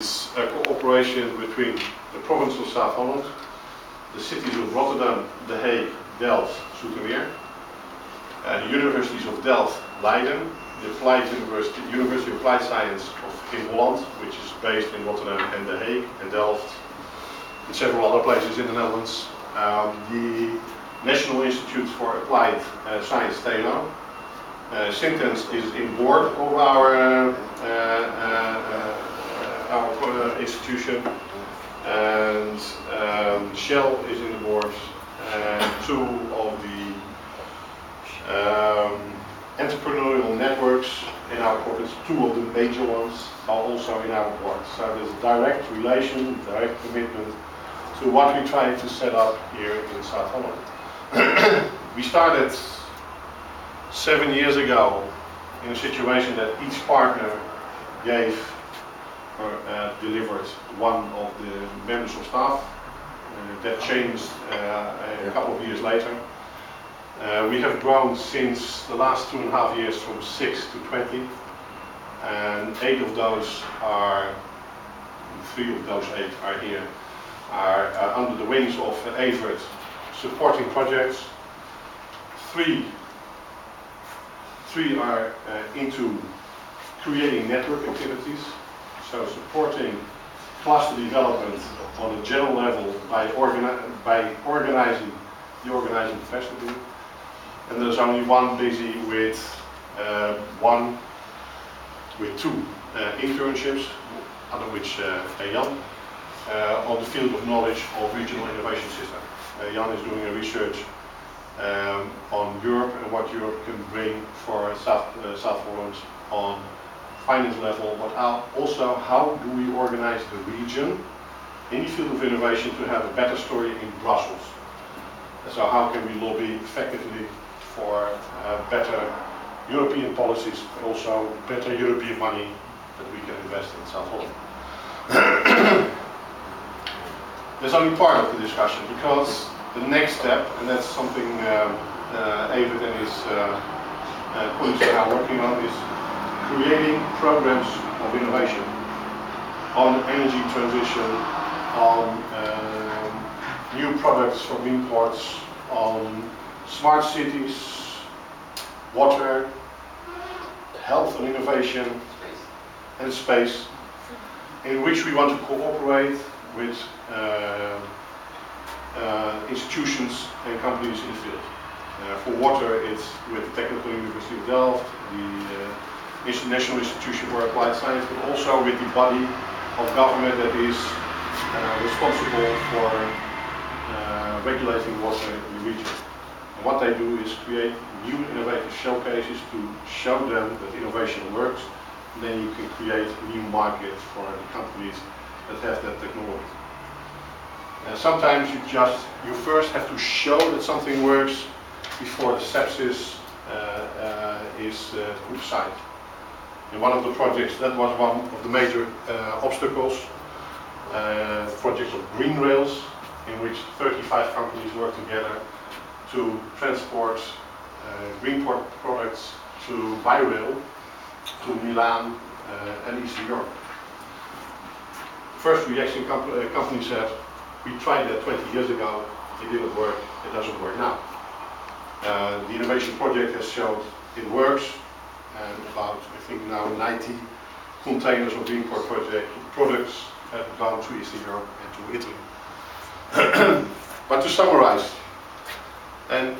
It's a cooperation between the province of South Holland, the cities of Rotterdam, The Hague, Delft, Zoetermeer, the universities of Delft, Leiden, the University of Applied Science in Holland, which is based in Rotterdam and The Hague and Delft, and several other places in the Netherlands. The National Institute for Applied Science, TNO. Sintens is in board of our institution, and Shell is in the board, and two of the entrepreneurial networks in our corporates, two of the major ones, are also in our board. So there's a direct relation, direct commitment to what we try to set up here in South Holland. We started 7 years ago in a situation that each partner gave or delivered one of the members of staff. That changed a couple of years later. We have grown since the last 2.5 years from 6 to 20, and 3 of those 8 are here, are under the wings of Evert, supporting projects. Three are into creating network activities, so supporting cluster development on a general level by organizing the organizing capacity. And there's only one busy with two internships, under which Jan, on the field of knowledge of regional innovation system. Jan is doing a research on Europe and what Europe can bring for South Holland on finance level, but also how do we organize the region in the field of innovation to have a better story in Brussels. So how can we lobby effectively for better European policies, but also better European money that we can invest in South Holland. There's only part of the discussion, because the next step, and that's something Evert and his colleagues are now working on, is creating programs of innovation on energy transition, on new products from imports, on smart cities, water, health and innovation, and space, in which we want to cooperate with institutions and companies in the field. For water, it's with the Technical University of Delft, the National Institution for Applied Science, but also with the body of government that is responsible for regulating water in the region. And what they do is create new innovative showcases to show them that innovation works, and then you can create new markets for the companies that have that technology. Sometimes you first have to show that something works before the sepsis is put aside. In one of the projects, that was one of the major obstacles, the project of Green Rails, in which 35 companies work together to transport green products by rail to Milan and Eastern Europe. First reaction, company said, we tried that 20 years ago, it didn't work, it doesn't work now. The innovation project has shown it works, and about, I think now 90 containers of green products have gone to Eastern Europe and to Italy. But to summarize, and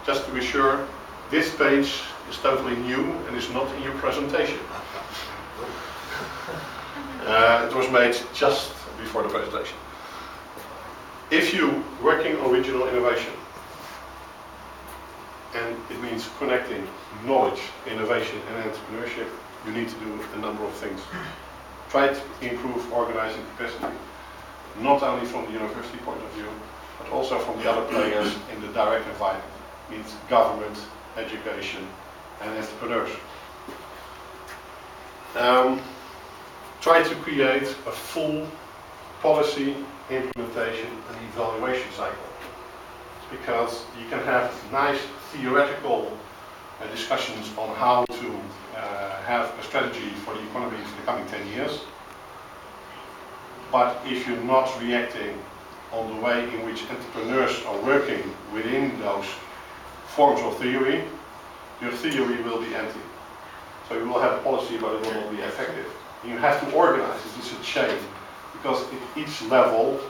just to be sure, this page is totally new and is not in your presentation. It was made just before the presentation. If you're working on regional innovation, and it means connecting knowledge, innovation and entrepreneurship, you need to do a number of things. Try to improve organizing capacity, not only from the university point of view, but also from the other players in the direct environment. It means government, education and entrepreneurs. Try to create a full policy, implementation and evaluation cycle, because you can have nice theoretical discussions on how to have a strategy for the economy for the coming 10 years, But if you're not reacting on the way in which entrepreneurs are working within those forms of theory, your theory will be empty. So you will have a policy, but it will not be effective. You have to organize it. It's a chain, because at each level,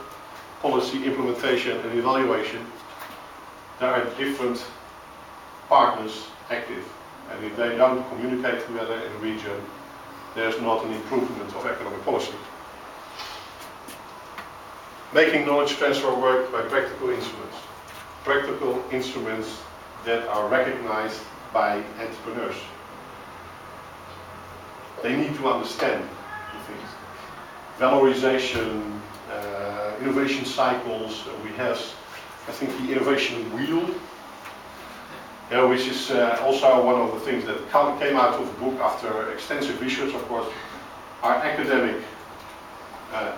policy, implementation and evaluation, there are different partners active. And if they don't communicate together in a region, there's not an improvement of economic policy. Making knowledge transfer work by practical instruments. Practical instruments that are recognized by entrepreneurs. They need to understand the things. Valorization, innovation cycles. We have, I think, the innovation wheel, which is also one of the things that came out of the book after extensive research, of course, are academic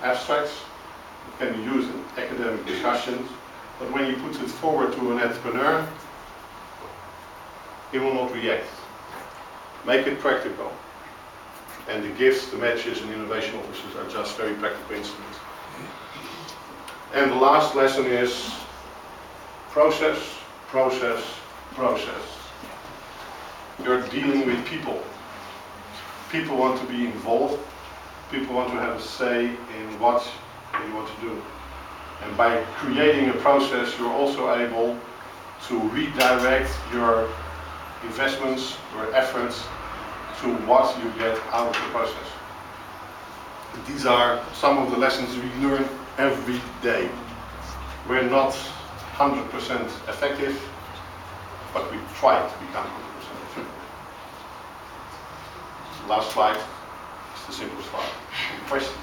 abstracts that can be used in academic discussions, but when you put it forward to an entrepreneur, he will not react. Make it practical. And the gifts, the matches and innovation officers are just very practical instruments. And the last lesson is process, process, process. You're dealing with people. People want to be involved. People want to have a say in what you want to do. And by creating a process, you're also able to redirect your investments, your efforts, to what you get out of the process. These are some of the lessons we learn every day. We're not 100% effective, but we try to become 100% effective. Last slide is the simple slide. Question?